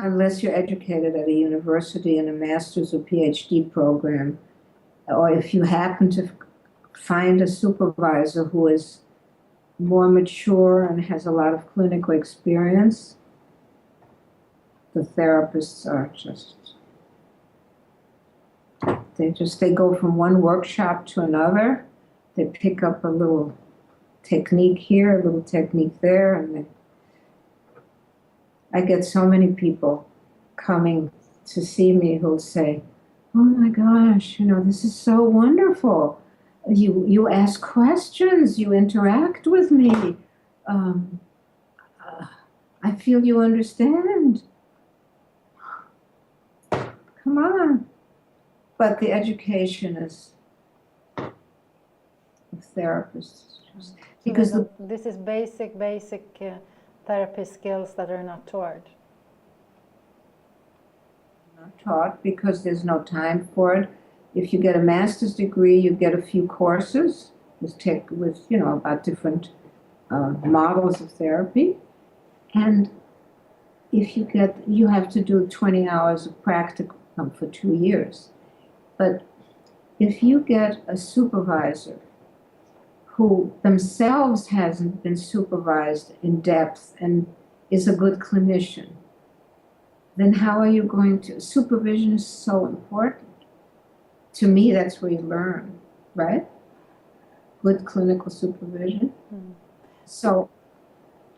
unless you're educated at a university in a master's or PhD program, or if you happen to find a supervisor who is more mature and has a lot of clinical experience, the therapists are they go from one workshop to another. They pick up a little technique here, a little technique there, and I get so many people coming to see me who'll say, "Oh my gosh, this is so wonderful. You ask questions, you interact with me. I feel you understand. Come on." But the education is of therapists. Because this is basic therapy skills that are not taught. Not taught because there's no time for it. If you get a master's degree, you get a few courses with about different models of therapy, and if you have to do 20 hours of practicum for 2 years. But if you get a supervisor who themselves hasn't been supervised in depth and is a good clinician, then how are you going to? Supervision is so important. To me, that's where you learn, right? Good clinical supervision. Mm-hmm. So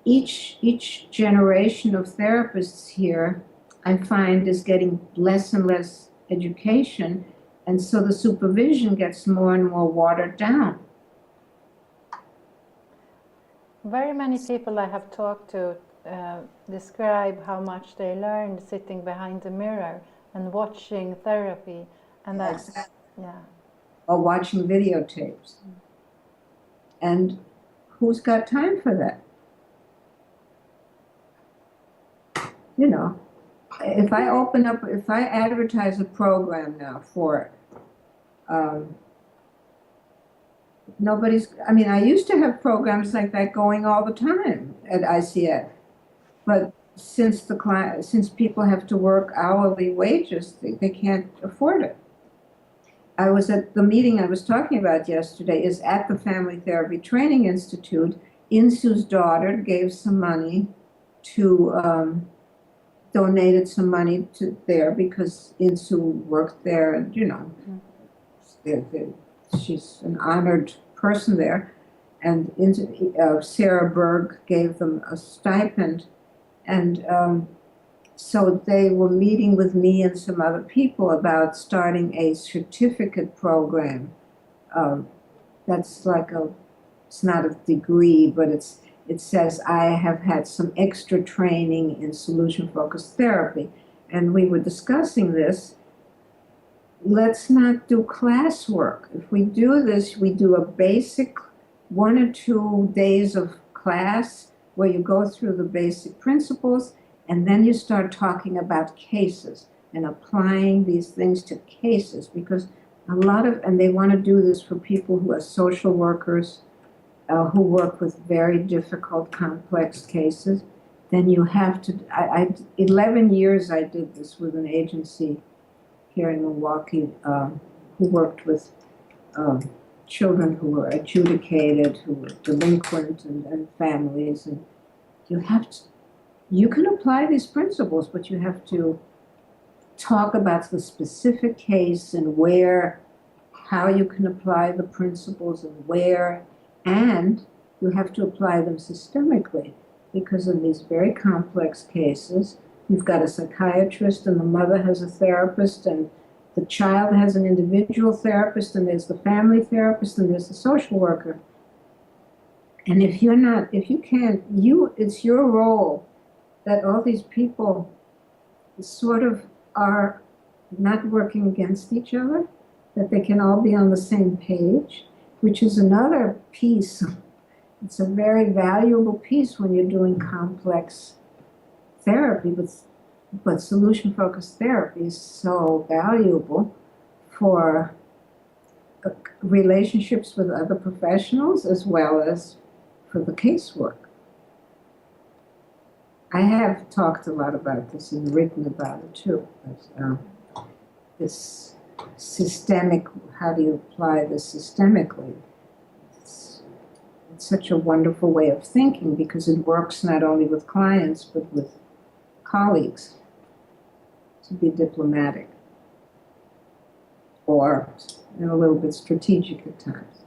each generation of therapists here, I find, is getting less and less education, and so the supervision gets more and more watered down. Very many people I have talked to describe how much they learned sitting behind the mirror and watching therapy, and that's or watching videotapes. And who's got time for that? If I advertise a program now for it, I used to have programs like that going all the time at ICF, but since people have to work hourly wages, they can't afford it. I was at the meeting I was talking about yesterday is at the Family Therapy Training Institute. Insu's daughter gave some money to, donated some money to there because Insu worked there, and she's an honored person there. And Sarah Berg gave them a stipend, and so they were meeting with me and some other people about starting a certificate program. That's it's not a degree, but it says I have had some extra training in solution-focused therapy. And we were discussing this. Let's not do classwork. If we do this, we do a basic 1 or 2 days of class where you go through the basic principles, and then you start talking about cases and applying these things to cases, because and they want to do this for people who are social workers, who work with very difficult, complex cases. Then you have to, 11 years I did this with an agency here in Milwaukee, who worked with children who were adjudicated, who were delinquent, and families. And you can apply these principles, but you have to talk about the specific case and how you can apply the principles and you have to apply them systemically, because in these very complex cases, you've got a psychiatrist and the mother has a therapist, and the child has an individual therapist, and there's the family therapist, and there's the social worker. And it's your role that all these people sort of are not working against each other, that they can all be on the same page, which is another piece. It's a very valuable piece when you're doing complex therapy, but solution-focused therapy is so valuable for relationships with other professionals as well as for the casework. I have talked a lot about this and written about it too. But, this systemic, how do you apply this systemically? It's such a wonderful way of thinking because it works not only with clients but with colleagues, to be diplomatic or a little bit strategic at times.